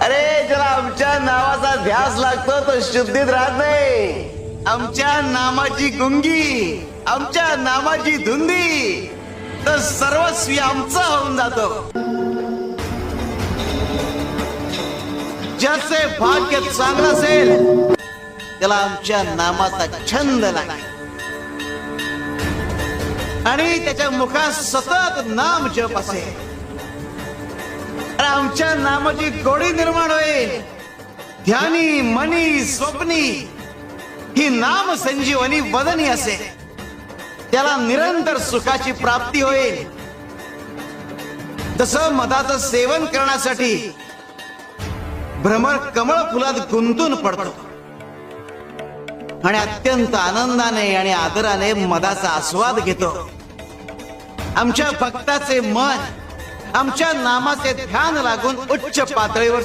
अरे ज्याला आमच्या नावाचा ध्यास लागतो तो शुद्धीत राहत नाही. आमच्या नामाची गुंगी, आमच्या नामाची धुंदी तर सर्वस्वी आमचा होऊन जातो. ज्याचे भाग्य चांगलं असेल त्याला आमच्या नामाचा छंद लागेल आणि त्याच्या मुखात सतत नाम जप असेल. आमच्या नामाची गोडी निर्माण होईल. ध्यानी मनी स्वप्नी ही नाम संजीवनी वदनी असेल. त्याला निरंतर सुखाची प्राप्ती होईल. जसं मधाचं सेवन करण्यासाठी भ्रमर कमळ फुलात गुंतून पडतो आणि अत्यंत आनंदाने आणि आदराने मधाचा आस्वाद घेतो. आमच्या भक्ताचे मन आमच्या नामाचे ध्यान लागून उच्च पातळीवर